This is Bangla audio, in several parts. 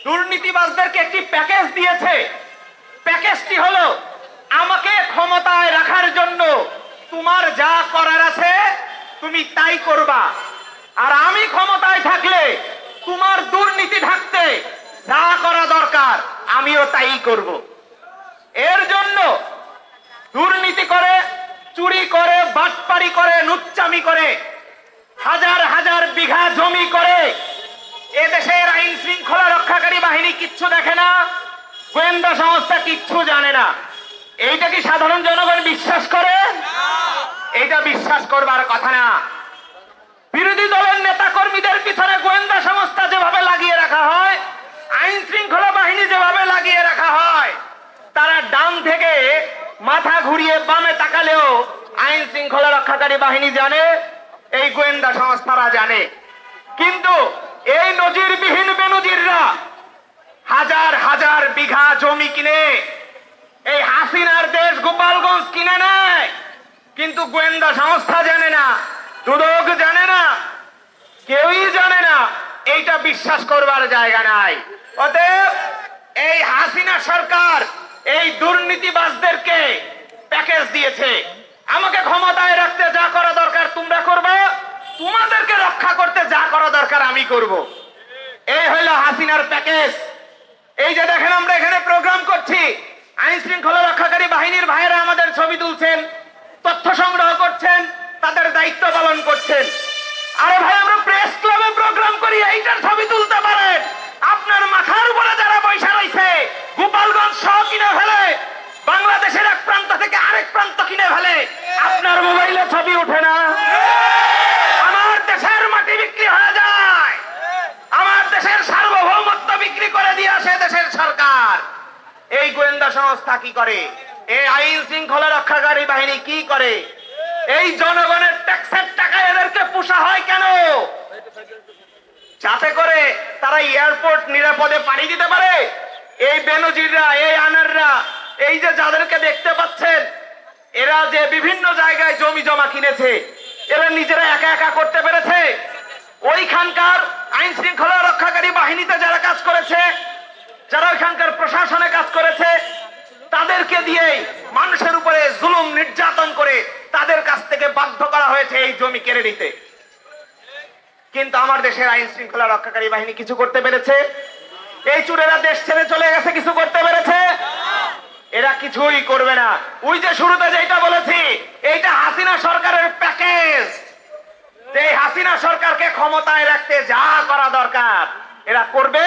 দুর্নীতিবাজদেরকে একটি প্যাকেজ দিয়েছে। প্যাকেজটি হলো, আমাকে ক্ষমতায় রাখার জন্য তোমার যা করার আছে তুমি তাই করবা, আর আমি ক্ষমতায় থাকলে তোমার দুর্নীতি ঢাকতে যা করা দরকার আমিও তাই করব। এর জন্য দুর্নীতি করে, চুরি করে, বাটপারি করে, লুচ্চামি করে, হাজার হাজার বিঘা জমি করে এদেশের আইন শৃঙ্খলা রক্ষাকারী বাহিনী কিচ্ছু দেখে না, গোয়েন্দা সংস্থা কিচ্ছু জানে না। এইটা কি সাধারণ জনগণ বিশ্বাস করে? এইটা বিশ্বাস করবার কথা না। বিরোধী দলের নেতা কর্মীদের পিছনে গোয়েন্দা সংস্থা যেভাবে লাগিয়ে রাখা হয়, আইন শৃঙ্খলা বাহিনী যেভাবে লাগিয়ে রাখা হয়, তারা ডান থেকে মাথা ঘুরিয়ে বামে তাকালেও আইন শৃঙ্খলা রক্ষাকারী বাহিনী জানে, এই গোয়েন্দা সংস্থারা জানে। কিন্তু এই নজিরবিহীন বেনজিররা হাজার হাজার বিঘা জমি কিনে এই হাসিনার দেশ গোপালগঞ্জ কিনে নেয়, কিন্তু গোয়েন্দা সংস্থা জানে না, দুদক জানে না, কেউই জানে না। এইটা বিশ্বাস করবার জায়গা নাই। অতএব এই হাসিনা সরকার এই দুর্নীতিবাজদেরকে প্যাকেজ দিয়েছে, আমাকে ক্ষমতায় রাখতে যা করা দরকার তোমরা করবে, তোমাদেরকে রক্ষা করতে যা করা দরকার আমি করব। এই হইল হাসিনার প্যাকেজ। এই যে দেখেন আমরা এখানে প্রোগ্রাম করছি, আইন শৃঙ্খলা রক্ষাকারী বাহিনীর ভাইয়েরা আমাদের ছবি তুলছেন, তথ্য সংগ্রহ করছেন, তাদের দায়িত্ব পালন করছেন। আরে ভাই, আমরা প্রেস ক্লাবে প্রোগ্রাম করি, এইটার ছবি তুলতে পারেন। আপনার মাথার উপরে যারা পয়সা রয়েছে, গোপালগঞ্জ সহ কিনে ফেলে, বাংলাদেশের এক প্রান্ত থেকে আরেক প্রান্ত কিনে ফেলে, আপনার মোবাইলে ছবি ওঠে না? আমার দেশের মাটি বিক্রি হয়ে যায়, আমার দেশের সার্বভৌমত্ব বিক্রি করে দিয়ে আসে দেশের সরকার। এই গোয়েন্দা সংস্থা কি করে? এই আইন শৃঙ্খলা রক্ষাকারী বাহিনী কি করে? এই জনগণের ট্যাক্সের টাকা এদেরকে পোষা হয় কেন? যাতে করে তারা এয়ারপোর্ট নিরাপদে পাড়ি দিতে পারে। এই বেনজিররা, এই আনাররা, এই যে যাদেরকে দেখতে পাচ্ছেন, এরা যে বিভিন্ন জায়গায় জমি জমা কিনেছে, এরা নিজেরা একা একা করতে পেরেছে? ওইখানকার আইন শৃঙ্খলা রক্ষাকারী বাহিনীতে যারা কাজ করেছে, যারা ওইখানকার প্রশাসনে কাজ করেছে, তাদেরকে দিয়ে মানুষের উপরে জুলুম নির্যাতন করে তাদের কাছ থেকে বাধ্য করা হয়েছে এই জমি কেড়ে নিতে। কিন্তু আমার দেশের আইন শৃঙ্খলা রক্ষাকারী বাহিনী কিছু করতে পেরেছে? এই চোরেরা দেশ ছেড়ে চলে গেছে, কিছু করতে পেরেছে? এরা কিছুই করবে না। ওই যে শুরুতে যেটা বলেছি, এইটা হাসিনা সরকারের প্যাকেজ। এই হাসিনা সরকারকে ক্ষমতায় রাখতে যা করা দরকার এরা করবে,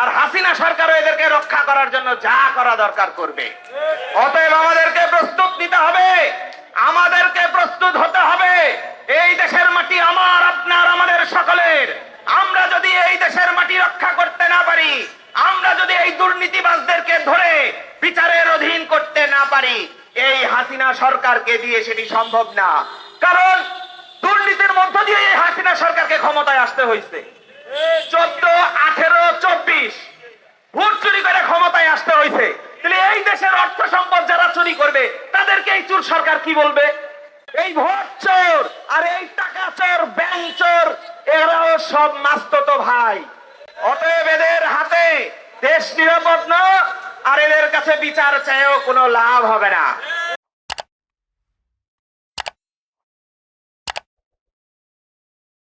আর হাসিনা সরকারও এদেরকে রক্ষা করার জন্য যা করা দরকার করবে। অতএব আমাদেরকে প্রস্তুত নিতে হবে, আমাদেরকে প্রস্তুত হতে হবে। এই দেশের মাটি আমার, আপনার, আমাদের সকলের। আমরা যদি এই দেশের মাটি রক্ষা করতে না পারি, আমরা যদি এই দুর্নীতিবাজদেরকে ধরে বিচারের অধীন করতে না পারি, এই হাসিনা সরকারকে দিয়ে সেটি সম্ভব না। কারণ দুর্নীতির মধ্য দিয়ে এই হাসিনা সরকারকে ক্ষমতায় আসতে হয়েছে। 14, 18, 24 ভোট চুরি করে ক্ষমতায় আসতে হয়েছে। তাহলে এই দেশের অর্থ সম্পদ যারা চুরি করবে তাদেরকে এই চোর সরকার কি বলবে? এই ভোট চোর আর এই টাকা চোর, ব্যাংক চোর, এরাও সব মাস্তুতো ভাই। অতএব এদের হাতে দেশ নিরাপদ না, আর এদের কাছে বিচার চাইও কোনো লাভ হবে না।